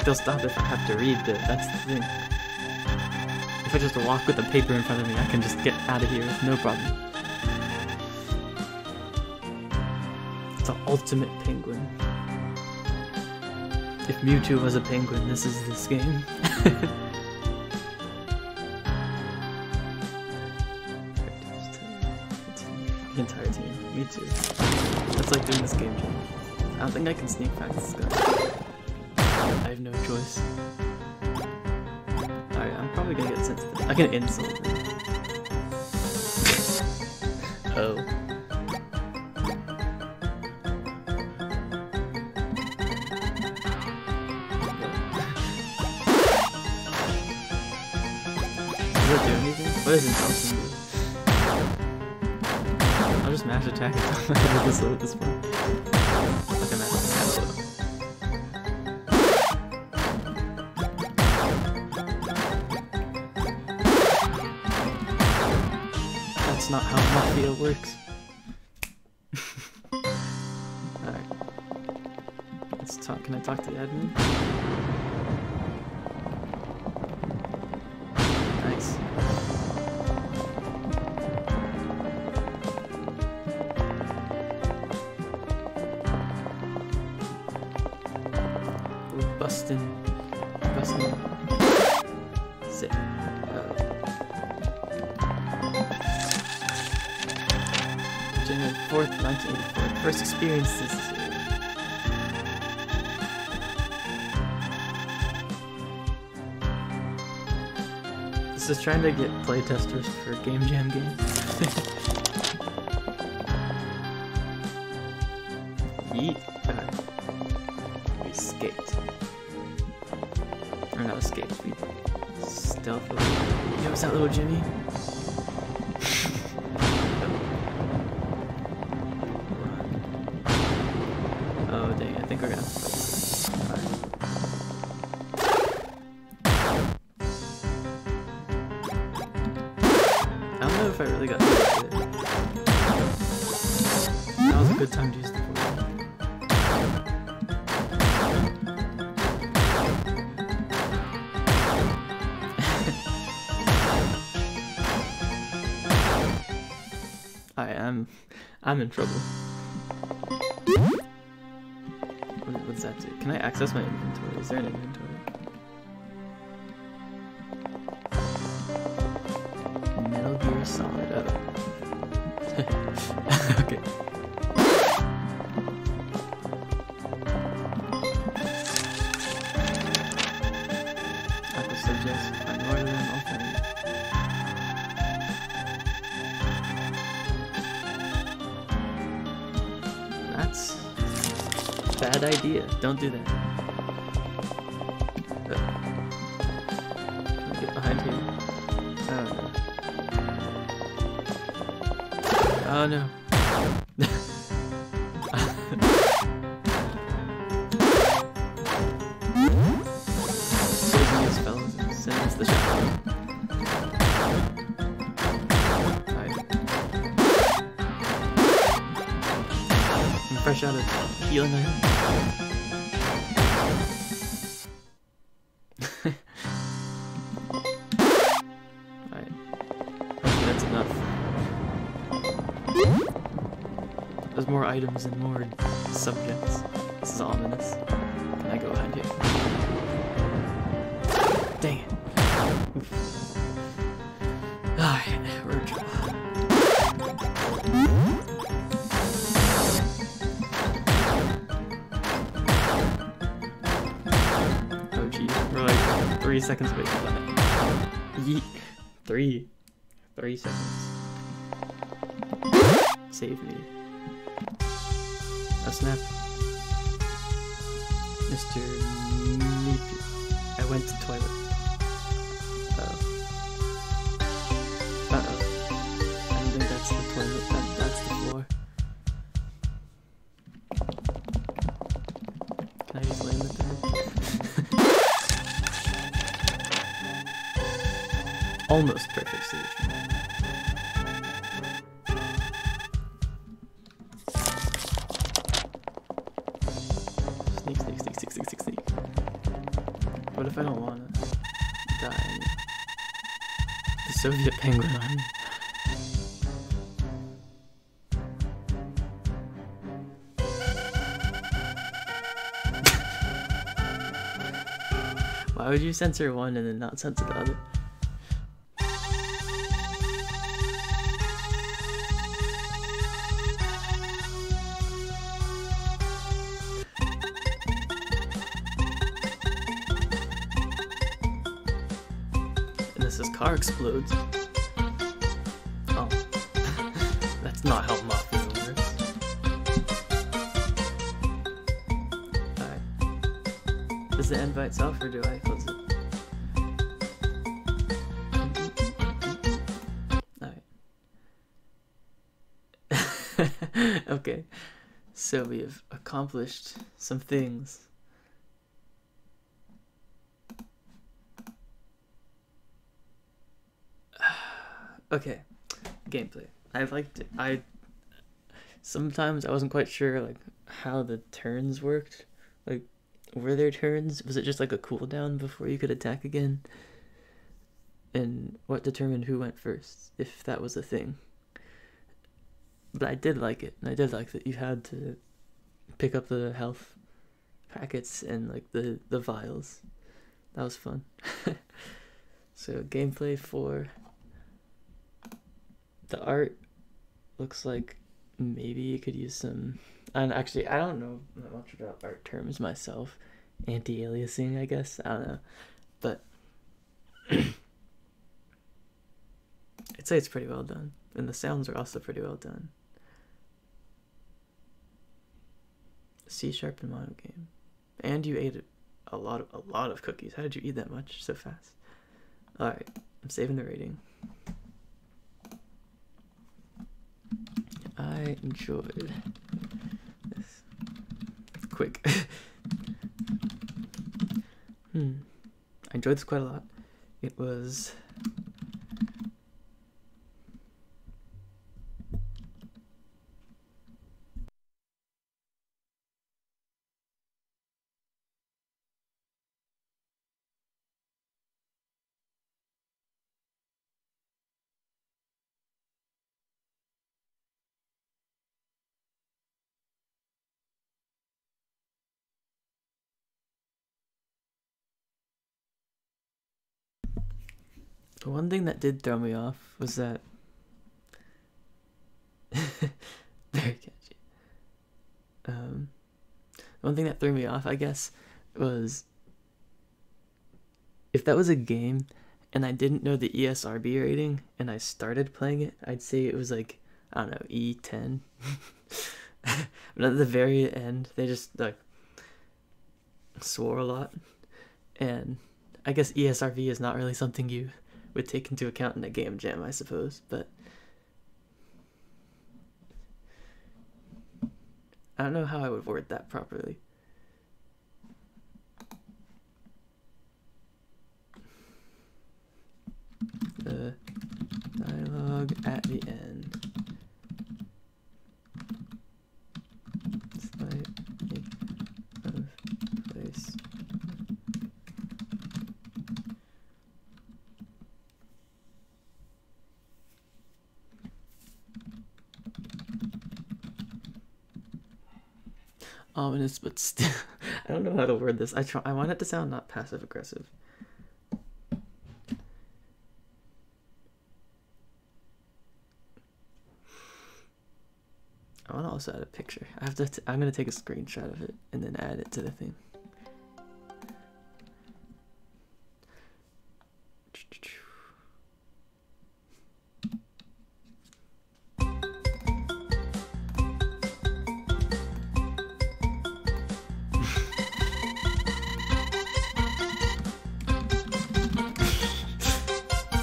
They'll stop if I have to read, but that's the thing. If I just walk with a paper in front of me, I can just get out of here with no problem. It's the ultimate penguin. If Mewtwo was a penguin, this is this game. The entire team. Me too. That's like doing this game jam. I don't think I can sneak past this guy. I have no choice. Alright, I'm probably gonna get sent to the— I can insult him. Oh. Does that do anything? What does insulting do? I'll just mash attack until my head is low at this point. Okay, mash attack. That's not how Mafia works. Alright. Let's talk. Can I talk to the admin? Nice. Ooh, bustin'. Sit. January 4th, 1984. First experience this. This is trying to get playtesters for Game Jam games. Yeet. We escaped. Or not escaped, we stealthily. Yo, what's that, little Jimmy? Oh dang, I think we're gonna have to fight this. I don't know if I really got hit. I'm in trouble. What's that do? Can I access my inventory? Is there an inventory? Metal Gear Solid. Oh. Okay. Aqua subjects. Find more of them. I'll find it. That's a bad idea. Don't do that. Can I get behind here? Oh no. Saving these fellas and sends the shot. I'm fresh out of healing iron. Alright. Hopefully that's enough. There's more items and more subjects. This is ominous. Can I go behind here? Dang it. Alright, we're in trouble. Oh gee, we're like 3 seconds away from that. Yeet. 3 seconds. Save me. Oh snap. Mr. Meepy. I went to toilet. Uh-oh. Uh-oh. I don't think that's the toilet. That's the floor. Can I just land it there? Almost perfect solution. Sneak. What if I don't want to die in the Soviet Penguin Army? Why would you censor one and then not censor the other? This car explodes. Oh. That's not how Mafia works. Alright. Does it end by itself or do I close it? Alright. Okay. So we have accomplished some things. Okay, gameplay. Sometimes I wasn't quite sure like how the turns worked. Like, were there turns? Was it just like a cooldown before you could attack again? And what determined who went first, if that was a thing? But I did like it, and I did like that you had to pick up the health packets and like the vials. That was fun. So gameplay 4. The art looks like maybe you could use some, and actually I don't know much about art terms myself. Anti-aliasing, I guess. I don't know, but I'd say it's pretty well done, and the sounds are also pretty well done. C# and mono game, and you ate a lot of cookies. How did you eat that much so fast? All right, I'm saving the rating. I enjoyed this. Quick. I enjoyed this quite a lot. It was The one thing that did throw me off was that very catchy. One thing that threw me off, I guess, was if that was a game and I didn't know the ESRB rating and I started playing it, I'd say it was like, I don't know, E10. But at the very end, they just like swore a lot. And I guess ESRB is not really something you would take into account in a game jam, I suppose, but I don't know how I would word that properly. The dialogue at the end. Slightly of place. Ominous, but still, I don't know how to word this. I want it to sound not passive aggressive. I want to also add a picture. I'm gonna take a screenshot of it and then add it to the thing.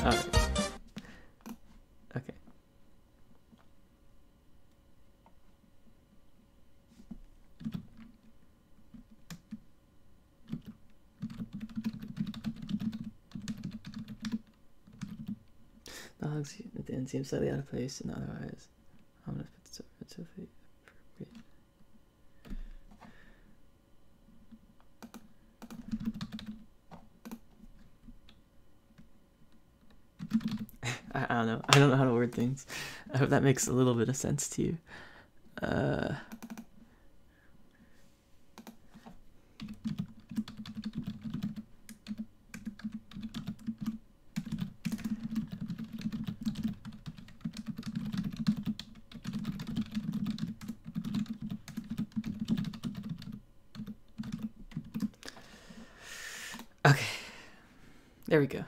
Alright. Okay. Dogs at the end seem slightly out of place and otherwise I'm gonna put so appropriate. I don't know. I don't know how to word things. I hope that makes a little bit of sense to you. Okay. There we go.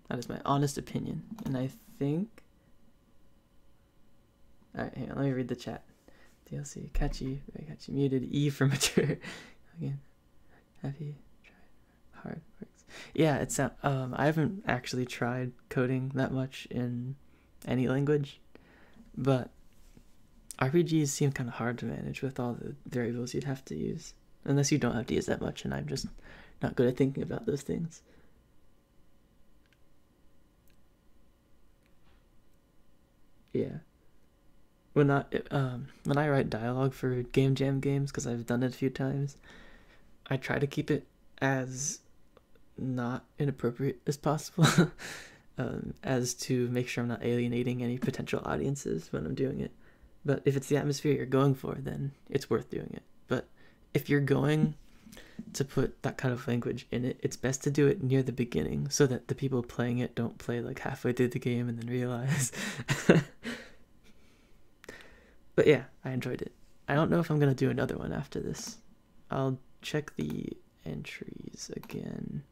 That is my honest opinion. And I think... Alright, hang on. Let me read the chat. DLC. Catchy. Very catchy. Muted. E for mature. Again. Happy. Tried. Hard. Works. Yeah, it's... I haven't actually tried coding that much in any language. But RPGs seem kind of hard to manage with all the variables you'd have to use. Unless you don't have to use that much, and I'm just not good at thinking about those things. Yeah. When I write dialogue for Game Jam games, because I've done it a few times, I try to keep it as not inappropriate as possible, as to make sure I'm not alienating any potential audiences when I'm doing it. But if it's the atmosphere you're going for, then it's worth doing it. But if you're going to put that kind of language in it, it's best to do it near the beginning so that the people playing it don't play like halfway through the game and then realize. But yeah, I enjoyed it. I don't know if I'm gonna do another one after this. I'll check the entries again,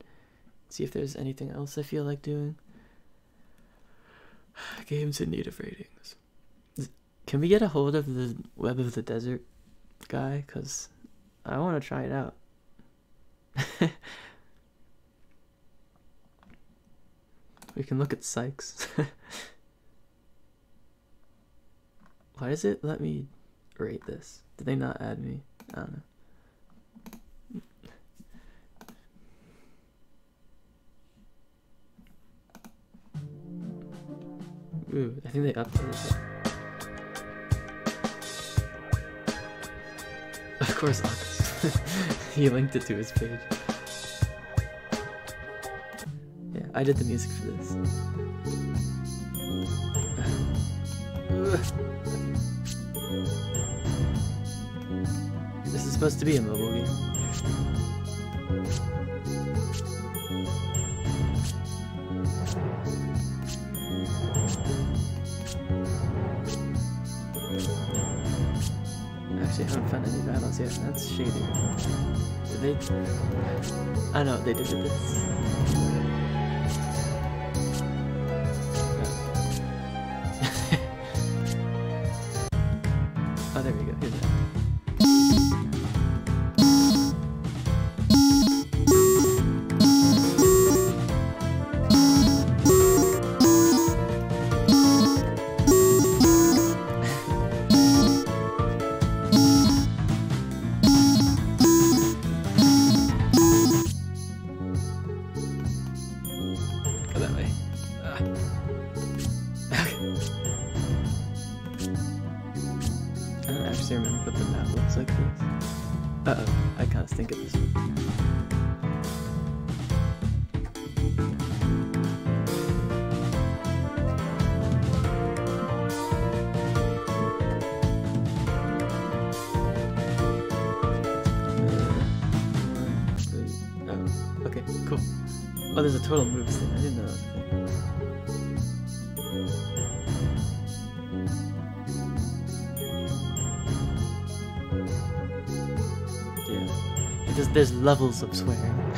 see if there's anything else I feel like doing. Games in need of ratings. Can we get a hold of the Web of the Desert guy? Because I want to try it out. We can look at Sykes. Why does it let me rate this? Did they not add me? I don't know. Ooh, I think they updated it. Of course, August. He linked it to his page. Yeah, I did the music for this. This is supposed to be a mobile game. Actually, I haven't found any battles yet. That's shady. Did they? I know what they did with this. Oh, there we go. Here's that. I kind of stink at this one. Oh, okay, cool. Oh, there's a total moves thing. I didn't know that. There's levels of swearing.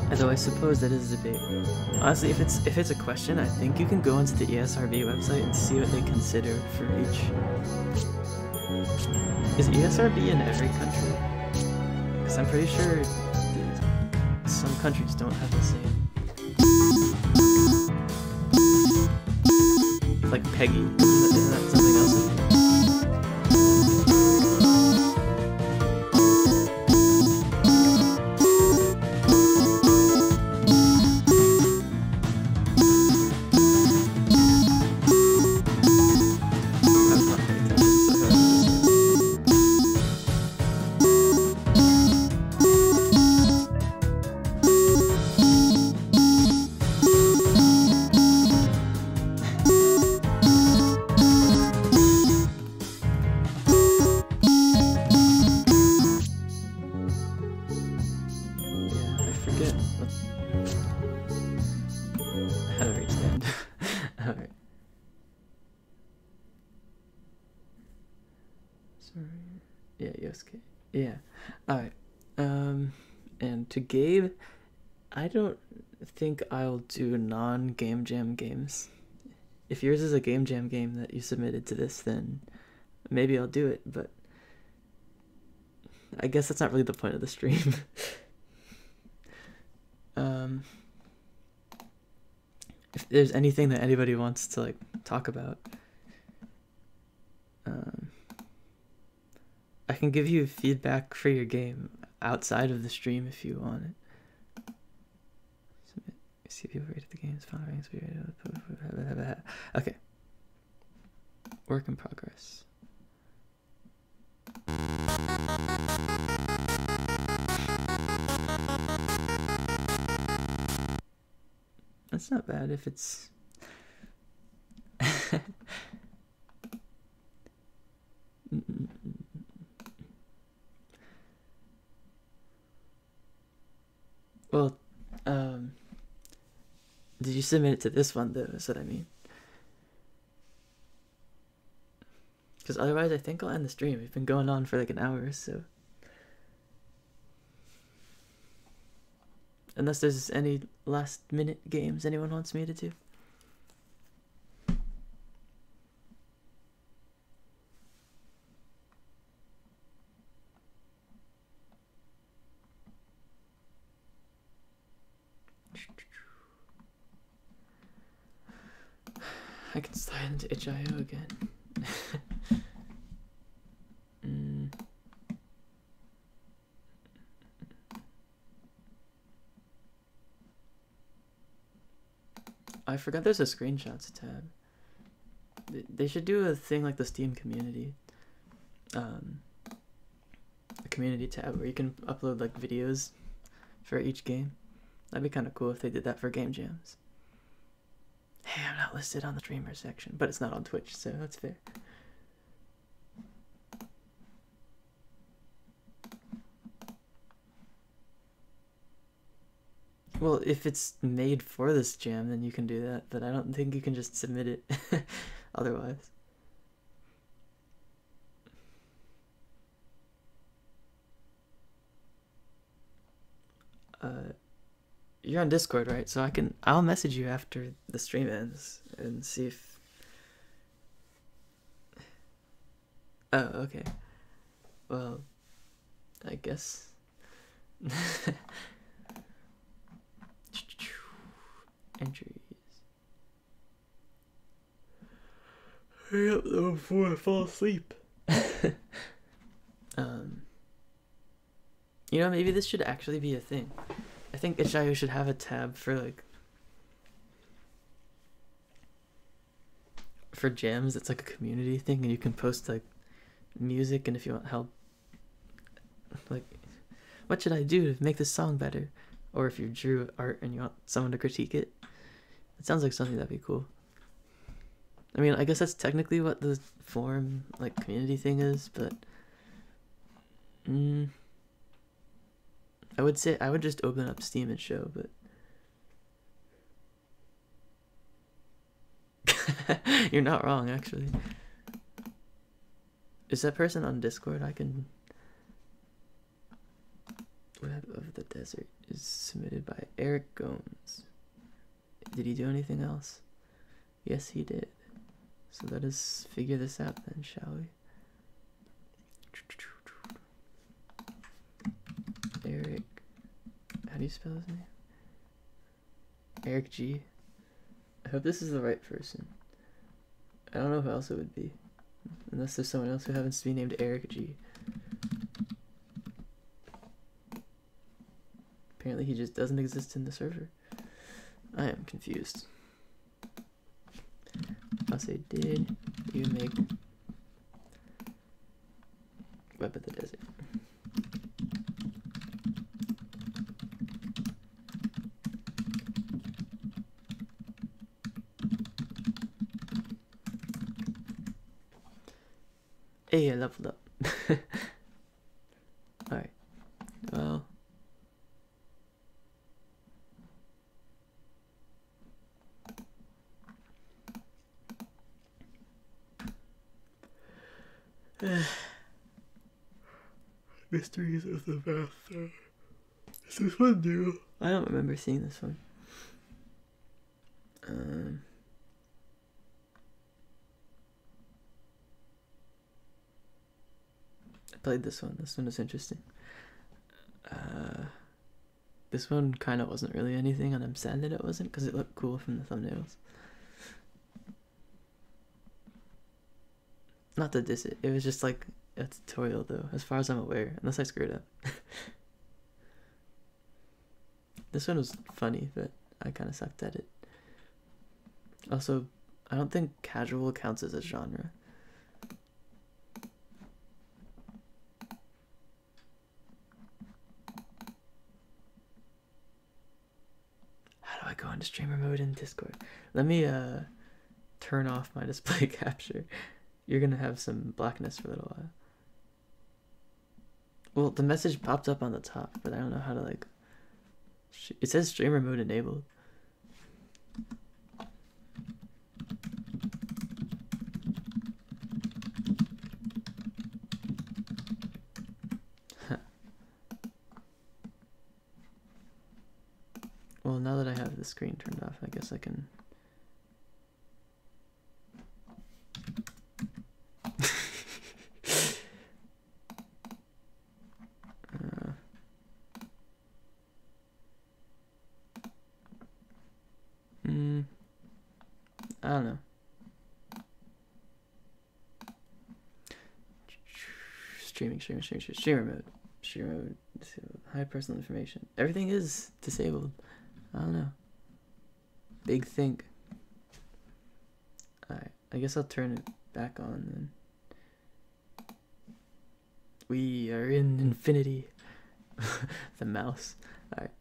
Although I suppose that is a debate. Honestly, if it's a question, I think you can go onto the ESRB website and see what they consider for each. Is ESRB in every country? Because I'm pretty sure some countries don't have the same. Like Peggy, isn't that something else? Yeah, Yosuke. Yeah. Alright. And to Gabe, I don't think I'll do non-Game Jam games. If yours is a Game Jam game that you submitted to this, then maybe I'll do it, but I guess that's not really the point of the stream. If there's anything that anybody wants to, like, talk about, I can give you feedback for your game outside of the stream if you want it. Submit. See people rated the games, following. Okay. Work in progress. That's not bad if it's... Well, did you submit it to this one though, is what I mean? Because otherwise I think I'll end the stream. We've been going on for like an hour, so... Unless there's any last minute games anyone wants me to do. I can slide into itch.io again. I forgot there's a screenshots tab. They should do a thing like the Steam community. A community tab where you can upload like videos for each game. That'd be kind of cool if they did that for game jams. Hey, I'm not listed on the streamer section, but it's not on Twitch, so that's fair. Well, if it's made for this jam, then you can do that, but I don't think you can just submit it otherwise. You're on Discord, right? So I'll message you after the stream ends and see if... Oh, okay. Well, I guess. Entries. Hurry up though before I fall asleep. You know, maybe this should actually be a thing. I think itch.io should have a tab for like for jams. It's like a community thing, and you can post like music, and if you want help, like, what should I do to make this song better? Or if you drew art and you want someone to critique it. It sounds like something that'd be cool. I mean, I guess that's technically what the forum, like, community thing is, but... I would say I would just open up Steam and show, but... You're not wrong, actually. Is that person on Discord? I can... Web of the Desert is submitted by Eric Gomes. Did he do anything else? Yes, he did. So let us figure this out then, shall we? Eric... How do you spell his name? Eric G. I hope this is the right person. I don't know who else it would be. Unless there's someone else who happens to be named Eric G. Apparently he just doesn't exist in the server. I am confused. I'll say, did you make Web of the Desert? Hey, I leveled up. Alright. Well. Mysteries of the Master. Is this one new? I don't remember seeing this one. I played this one. This one was interesting. This one kind of wasn't really anything, and I'm sad that it wasn't because it looked cool from the thumbnails. Not to diss it. It was just like a tutorial, though, as far as I'm aware, unless I screwed up. This one was funny, but I kind of sucked at it. Also, I don't think casual counts as a genre. How do I go into streamer mode in Discord? Let me turn off my display capture. You're gonna have some blackness for a little while. Well, the message popped up on the top, but I don't know how to, like... It says streamer mode enabled. Well, now that I have the screen turned off, I guess I can... I don't know. Streamer mode. Streamer mode. High personal information. Everything is disabled. I don't know. Big think. Alright, I guess I'll turn it back on then. We are in infinity. The mouse. Alright.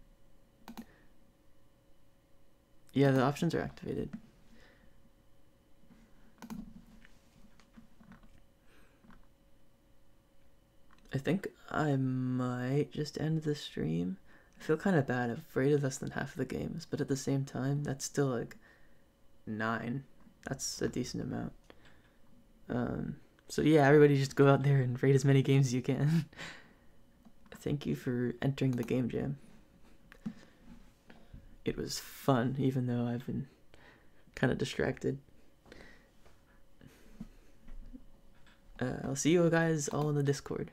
Yeah, the options are activated. I think I might just end the stream. I feel kind of bad. I've rated less than half of the games, but at the same time, that's still like 9. That's a decent amount. So yeah, everybody just go out there and rate as many games as you can. Thank you for entering the game jam. It was fun, even though I've been kind of distracted. I'll see you guys all in the Discord.